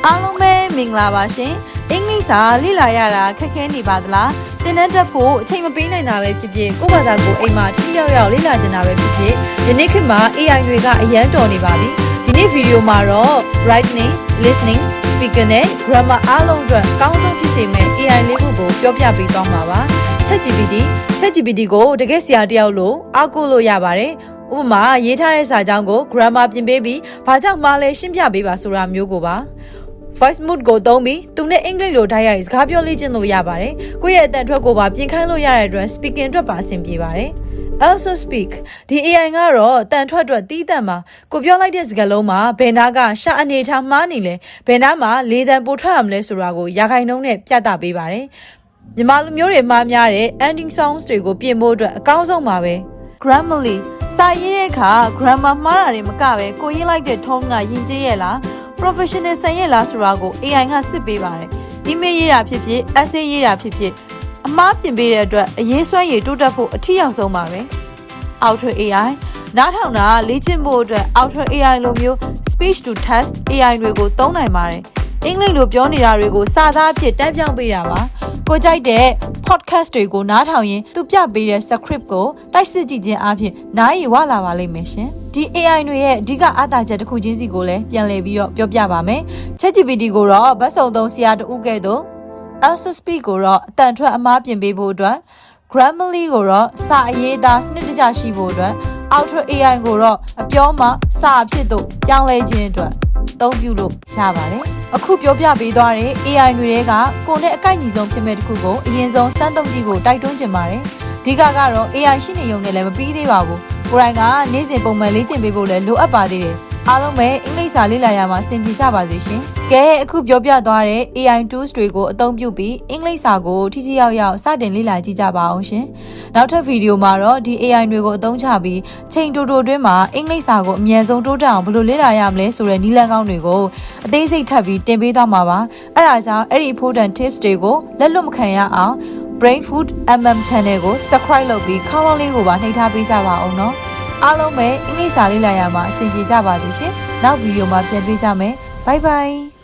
အားလုံးပဲမင်္ဂလာပါရှင်အင်္ဂလိပ်စာလေ့လာရတာခက်ခဲနေပါသလားသင်တန်းတက်ဖို့အချိန်မပေးနိုင်တာပဲဖြစ်ဖြစ်ကိုယ့်ဘာသာကိုအိမ်မှာထိရောက်ရောက်လေ့လာချင်တာပဲဖြစ်ဖြစ်ယနေ့ခေတ်မှာ AI တွေကအရန်တော်နေပါပြီဒီနေ့ဗီဒီယိုမှာတော့ writing listening speaking နဲ့ grammar အားလုံးအတွက်အကောင်းဆုံးဖြစ်စေမယ့် AI လေးခုကိုပြောပြပေးသွားမှာပါ ChatGPT ကိုတကယ်ဆရာတယောက်လို့အားကိုးလို့ရပါတယ်ဥပမာရေးထားတဲ့စာကြောင်းကို grammar ပြင်ပေးပြီးဘာကြောင့်မှလဲရှင်းပြပေးပါဆိုတာမျိုးကိုပါ voice mode ကိုသုံးပြီးသူနဲ့အင်္ဂလိပ်လိုတိုက်ရိုက်စကားပြောလေ့ကျင့်လို့ရပါတယ်ကိုယ့်ရဲ့အတန်ထွက်ကိုပါပြင်ခိုင်းလို့ရတဲ့အတွက် speaking အတွက်ပါအဆင်ပြေပါတယ် also speak ဒီ AI ကတော့အတန်ထွက်အတွက်တီးတန့်မှာကိုပြောလိုက်တဲ့စကားလုံးမှာဘယ်နာကရှာအနေထားမှားနေလဲဘယ်နာမှာလေတံပိုထွက်ရမလဲဆိုတာကိုရာခိုင်နှုန်းနဲ့ပြသပေးပါတယ်မြန်မာလူမျိုးတွေမှားများတဲ့ ending songs တွေကိုပြင်ဖို့အတွက်အကောင်းဆုံးပါပဲ grammarly စာရေးတဲ့အခါ grammar မှားတာတွေမကပဲကိုရေးလိုက်တဲ့ tone ကယဉ်ကျေးရဲ့လား professional ဆန်ရဲ့လားဆိုတာကို AI ကစစ်ပေးပါတယ် email ရေးတာဖြစ်ဖြစ် essay ရေးတာဖြစ်ဖြစ်အမှားပြင်ပေးတဲ့အတွက်အရေးစွမ်းရည်တိုးတက်ဖို့အထီးရောက်ဆုံးပါပဲ Outer AI နားထောင်တာလေ့ကျင့်ဖို့အတွက် Outer AI လိုမျိုး speech to text AI တွေကိုသုံးနိုင်ပါတယ်အင်္ဂလိပ်လိုပြောနေတာတွေကိုစာသားအဖြစ်တန်းပြောင်းပေးတာပါကိုကြိုက်တဲ့ podcast တွေကိုနားထောင်ရင်သူပြပေးတဲ့ script ကိုတိုက်စစ်ကြည့်ခြင်းအပြင်နားရည်ဝလာပါလိမ့်မယ်ရှင်ဒီ AI တွေရဲ့အဓိကအားသာချက်တစ်ခုချင်းစီကိုလည်းပြန်လည်ပြီးတော့ပြောပြပါမယ် ChatGPT ကိုတော့ဘတ်စုံသုံးဆရာတဦးကဲ့သို့ also speak ကိုတော့အတန်ထွက်အမှားပြင်ပေးဖို့အတွက် grammarly ကိုတော့စာအရေးသားစနစ်တကျရှိဖို့အတွက် outer AI ကိုတော့အပြောမှစာအဖြစ်သို့ပြောင်းလဲခြင်းအတွက်အသုံးပြုလို့ရပါတယ်အခုပြောပြပေးသွားတဲ့ AI တွေကကိုယ်နဲ့အကိုက်ညီဆုံးဖြစ်မဲ့တစ်ခုကိုအရင်ဆုံးစမ်းသုံးကြည့်ဖို့တိုက်တွန်းချင်ပါတယ်အဓိကတော့ AI ရှိနေုံနဲ့လည်းမပြီးသေးပါဘူးကိုယ်တိုင်ကနေ့စဉ်ပုံမှန်လေ့ကျင့်ပေးဖို့လည်းလိုအပ်ပါသေးတယ်အားလုံးပဲအင်္ဂလိပ်စာလေ့လာရမှာအဆင်ပြေကြပါစေရှင်ကဲအခုပြောပြသွားတဲ့ AI tools တွေကိုအသုံးပြုပြီးအင်္ဂလိပ်စာကိုထိထိရောက်ရောက်စတင်လေ့လာကြည့်ကြပါအောင်ရှင်နောက်ထပ်ဗီဒီယိုမှာတော့ဒီ AI တွေကိုအသုံးချပြီးချိန်တိုတွင်းမှာအင်္ဂလိပ်စာကိုအမြန်ဆုံးတိုးတက်အောင်ဘယ်လိုလေ့လာရမလဲဆိုတဲ့နည်းလမ်းကောင်းတွေကိုအသေးစိတ်ထပ်ပြီးတင်ပေးသွားမှာပါအဲဒါကြောင့်အဲ့ဒီ important tips တွေကိုလက်လွတ်မခံရအောင် Brain Food MM Channel ကို subscribe လုပ်ပြီးခေါင်းလောင်းလေးကိုပါနှိပ်ထားပေးကြပါအောင်နော်အားလုံးပဲအင်္ဂလိပ်စာလေ့လာရမှာအဆင်ပြေကြပါစေရှင်နောက်ဗီဒီယိုမှာပြန်တွေ့ကြမယ်ဘိုင်ဘိုင်